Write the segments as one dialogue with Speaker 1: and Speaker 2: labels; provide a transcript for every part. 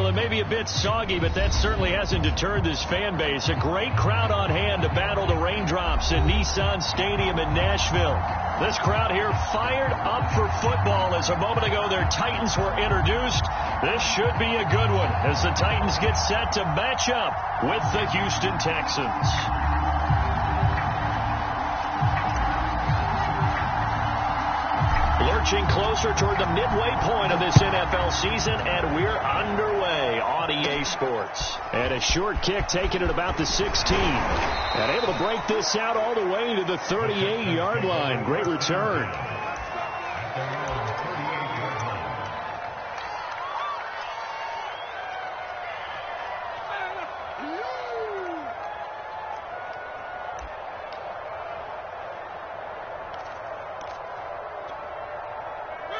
Speaker 1: Well, it may be a bit soggy, but that certainly hasn't deterred this fan base. A great crowd on hand to battle the raindrops in Nissan Stadium in Nashville. This crowd here fired up for football as a moment ago their Titans were introduced. This should be a good one as the Titans get set to match up with the Houston Texans. Lurching closer toward the midway point of this NFL season, and we're underway on EA Sports. And a short kick taken at about the 16. And able to break this out all the way to the 38-yard line. Great return.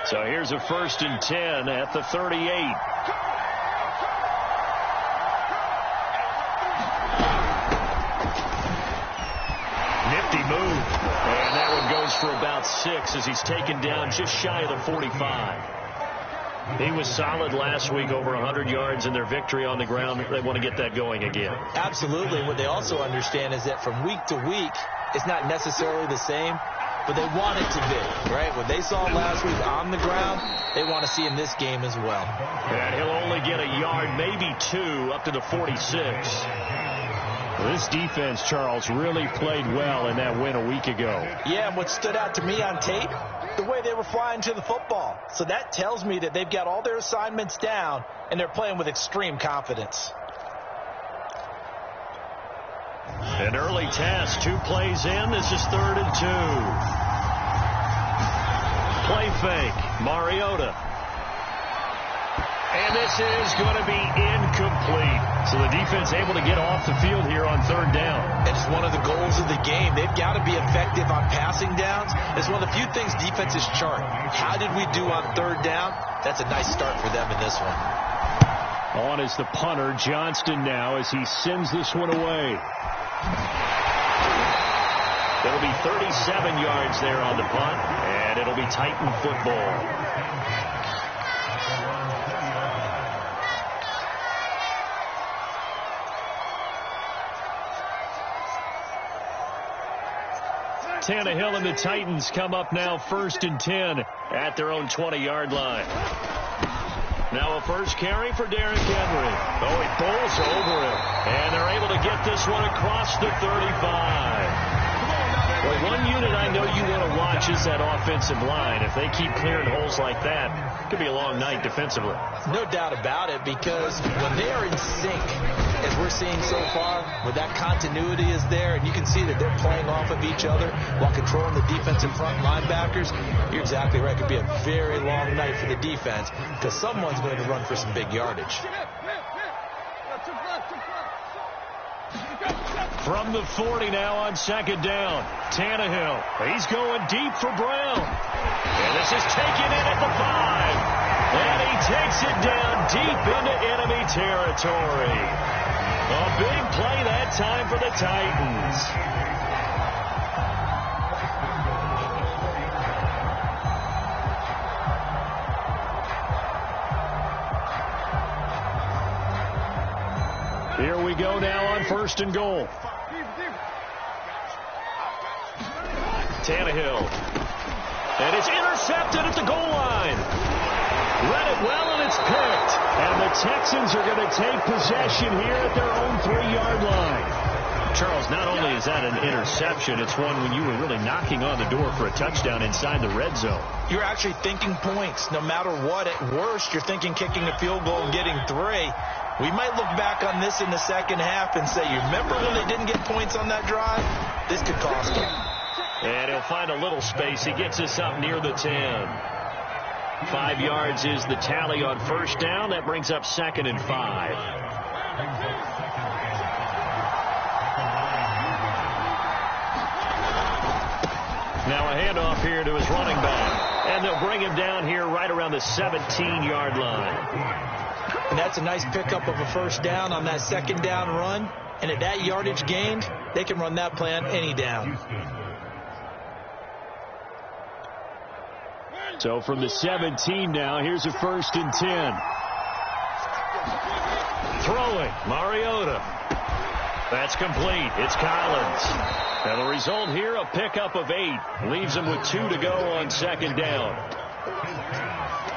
Speaker 1: So here's a 1st and 10 at the 38. Nifty move. And that one goes for about 6 as he's taken down just shy of the 45. He was solid last week, over 100 yards in their victory on the ground. They want to get that going again.
Speaker 2: Absolutely. What they also understand is that from week to week, it's not necessarily the same, but they want it to be, right? What they saw last week on the ground, they want to see in this game as well.
Speaker 1: And he'll only get a yard, maybe 2, up to the 46. This defense, Charles, really played well in that win a week ago.
Speaker 2: Yeah, and what stood out to me on tape, the way they were flying to the football. So that tells me that they've got all their assignments down, and they're playing with extreme confidence.
Speaker 1: An early test, 2 plays in. This is 3rd and 2. Play fake, Mariota. And this is going to be incomplete. So the defense able to get off the field here on 3rd down.
Speaker 2: And it's one of the goals of the game. They've got to be effective on passing downs. It's one of the few things defenses chart. How did we do on 3rd down? That's a nice start for them in this one.
Speaker 1: On is the punter, Johnston, now as he sends this one away. It'll be 37 yards there on the punt, and it'll be Titan football. Tannehill and the Titans come up now 1st and 10 at their own 20-yard line. Now a first carry for Derrick Henry. Oh, he bowls over him. And they're able to get this one across the 35. Well, one unit I know you want to watch is that offensive line. If they keep clearing holes like that, it could be a long night defensively.
Speaker 2: No doubt about it, because when they are in sync, as we're seeing so far, where that continuity is there, and you can see that they're playing off of each other while controlling the defensive front linebackers, you're exactly right. It could be a very long night for the defense because someone's going to run for some big yardage.
Speaker 1: From the 40 now on 2nd down. Tannehill. He's going deep for Brown. And this is taken in at the 5. And he takes it down deep into enemy territory. A big play that time for the Titans. Here we go now on 1st and goal. Tannehill. And it's intercepted at the goal line. Read it well, and it's picked. And the Texans are going to take possession here at their own 3-yard line. Charles, not only is that an interception, it's one when you were really knocking on the door for a touchdown inside the red zone.
Speaker 2: You're actually thinking points. No matter what, at worst, you're thinking kicking a field goal and getting 3. We might look back on this in the second half and say, you remember when they didn't get points on that drive? This could cost them.
Speaker 1: And he'll find a little space. He gets us up near the 10. 5 yards is the tally on 1st down. That brings up 2nd and 5. Now a handoff here to his running back. And they'll bring him down here right around the 17-yard line.
Speaker 2: And that's a nice pickup of a 1st down on that 2nd down run. And at that yardage gained, they can run that play on any down.
Speaker 1: So from the 17 now, here's a 1st and 10. Mariota. That's complete. It's Collins. And the result here, a pickup of 8. Leaves him with 2 to go on second down.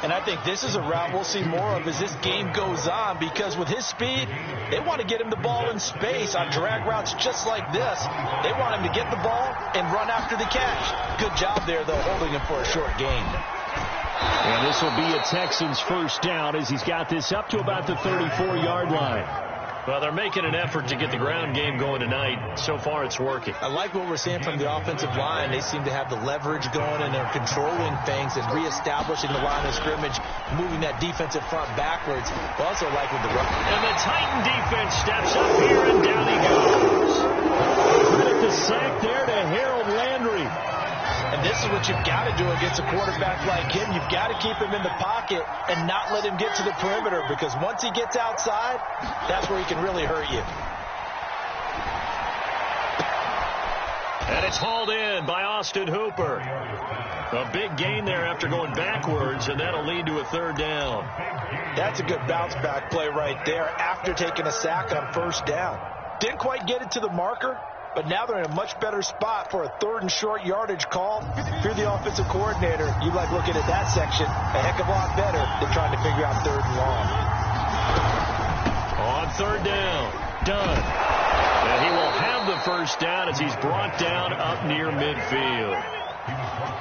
Speaker 2: And I think this is a route we'll see more of as this game goes on, because with his speed, they want to get him the ball in space on drag routes just like this. They want him to get the ball and run after the catch. Good job there, though, holding him for a short gain.
Speaker 1: And this will be a Texans first down as he's got this up to about the 34-yard line. Well, they're making an effort to get the ground game going tonight. So far, it's working.
Speaker 2: I like what we're seeing from the offensive line. They seem to have the leverage going, and they're controlling things and reestablishing the line of scrimmage, moving that defensive front backwards. I also like with the run.
Speaker 1: And the Titan defense steps up here, and down he goes. Credit the sack there to Harold Landry.
Speaker 2: And this is what you've got to do against a quarterback like him. You've got to keep him in the pocket and not let him get to the perimeter, because once he gets outside, that's where he can really hurt you.
Speaker 1: And it's hauled in by Austin Hooper. A big gain there after going backwards, and that'll lead to a third down.
Speaker 2: That's a good bounce-back play right there after taking a sack on first down. Didn't quite get it to the marker, but now they're in a much better spot for a third and short yardage call. If you're the offensive coordinator, you like looking at that section a heck of a lot better than trying to figure out third and long.
Speaker 1: On third down, Dunn. And he will have the first down as he's brought down up near midfield.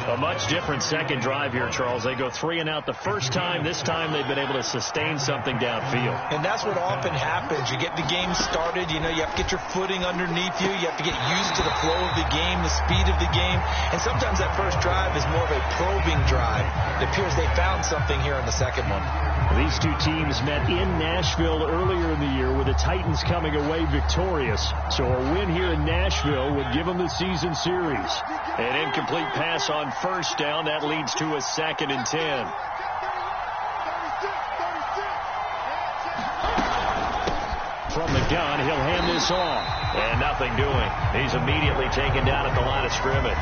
Speaker 1: A much different second drive here, Charles. They go 3 and out the first time. This time they've been able to sustain something downfield.
Speaker 2: And that's what often happens. You get the game started. You know, you have to get your footing underneath you. You have to get used to the flow of the game, the speed of the game. And sometimes that first drive is more of a probing drive. It appears they found something here in the second one.
Speaker 1: These two teams met in Nashville earlier in the year, with the Titans coming away victorious. So a win here in Nashville would give them the season series. An incomplete pass on first down. That leads to a 2nd and 10. From the gun, he'll hand this off. And nothing doing. He's immediately taken down at the line of scrimmage.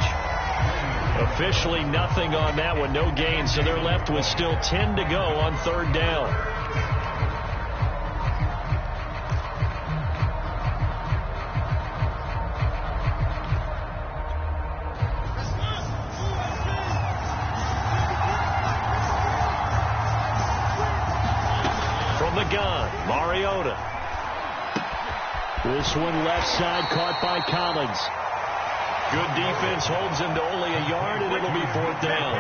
Speaker 1: Officially nothing on that one. No gain. So they're left with still 10 to go on third down. From the gun, Mariota. This one left side, caught by Collins. Good defense holds him to only a yard, and it'll be fourth down.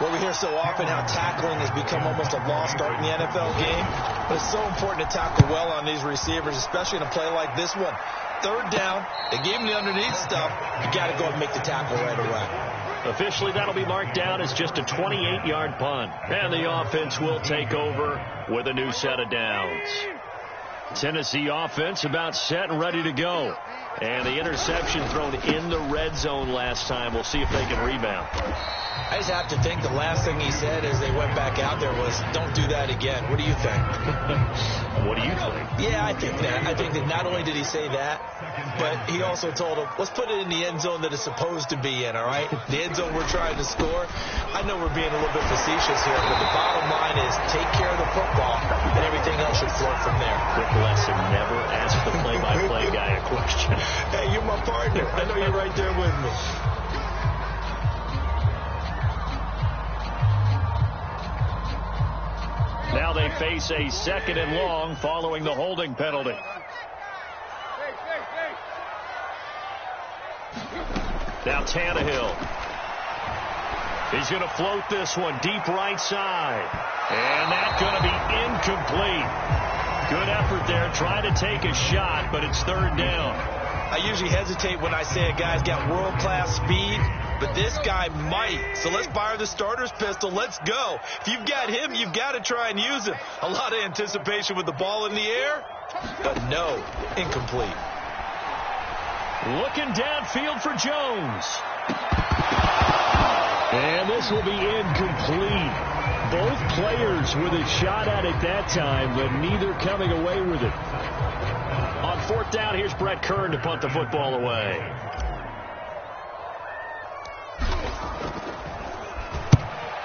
Speaker 2: Well, we hear so often how tackling has become almost a lost art in the NFL game. But it's so important to tackle well on these receivers, especially in a play like this one. Third down, they gave him the underneath stuff. You got to go and make the tackle right away.
Speaker 1: Officially, that'll be marked down as just a 28-yard punt. And the offense will take over with a new set of downs. Tennessee offense about set and ready to go. And the interception thrown in the red zone last time. We'll see if they can rebound.
Speaker 2: I just have to think the last thing he said as they went back out there was, don't do that again. What do you think?
Speaker 1: What do you think?
Speaker 2: Yeah, I think that. I think that not only did he say that, but he also told him, let's put it in the end zone that it's supposed to be in, all right? The end zone we're trying to score. I know we're being a little bit facetious here, but the bottom line is take care of the football, and everything else should flow from there.
Speaker 1: Quick lesson, never ask the play-by-play guy a question.
Speaker 2: Hey, you're my partner. I know you're right there with me.
Speaker 1: Now they face a 2nd and long following the holding penalty. Now Tannehill. He's going to float this one deep right side. And that's going to be incomplete. Good effort there, trying to take a shot, but it's third down.
Speaker 2: I usually hesitate when I say a guy's got world-class speed, but this guy might. So let's fire the starter's pistol. Let's go. If you've got him, you've got to try and use him. A lot of anticipation with the ball in the air, but no, incomplete.
Speaker 1: Looking downfield for Jones. And this will be incomplete. Both players with a shot at it that time, but neither coming away with it. On fourth down, here's Brett Kern to punt the football away.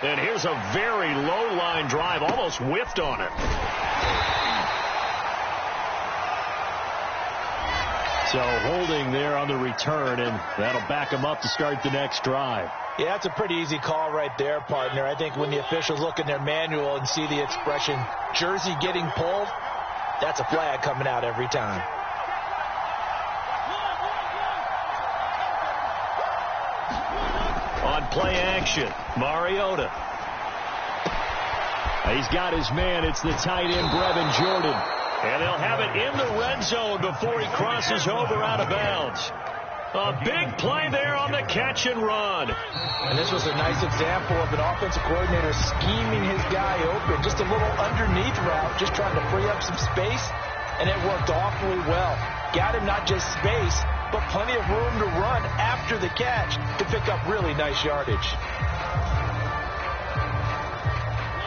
Speaker 1: And here's a very low line drive, almost whiffed on it. So holding there on the return, and that'll back them up to start the next drive.
Speaker 2: Yeah, that's a pretty easy call right there, partner. I think when the officials look in their manual and see the expression, jersey getting pulled, that's a flag coming out every time.
Speaker 1: On play action, Mariota. He's got his man. It's the tight end, Brevin Jordan. And they'll have it in the red zone before he crosses over out of bounds. A big play there on the catch and run.
Speaker 2: And this was a nice example of an offensive coordinator scheming his guy open. Just a little underneath route, just trying to free up some space, and it worked awfully well. Got him not just space, but plenty of room to run after the catch to pick up really nice yardage.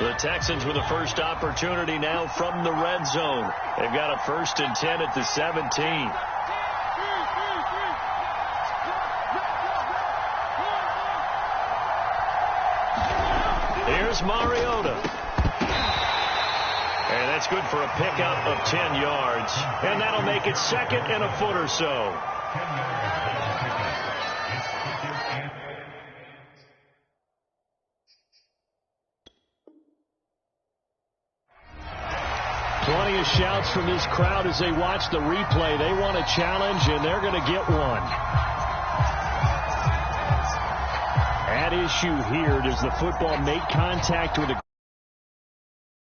Speaker 1: The Texans with a first opportunity now from the red zone. They've got a 1st and 10 at the 17. Here's Mariota. And that's good for a pickup of 10 yards. And that'll make it 2nd and a foot or so. Plenty of shouts from this crowd as they watch the replay. They want a challenge, and they're going to get one. At issue here, does the football make contact with the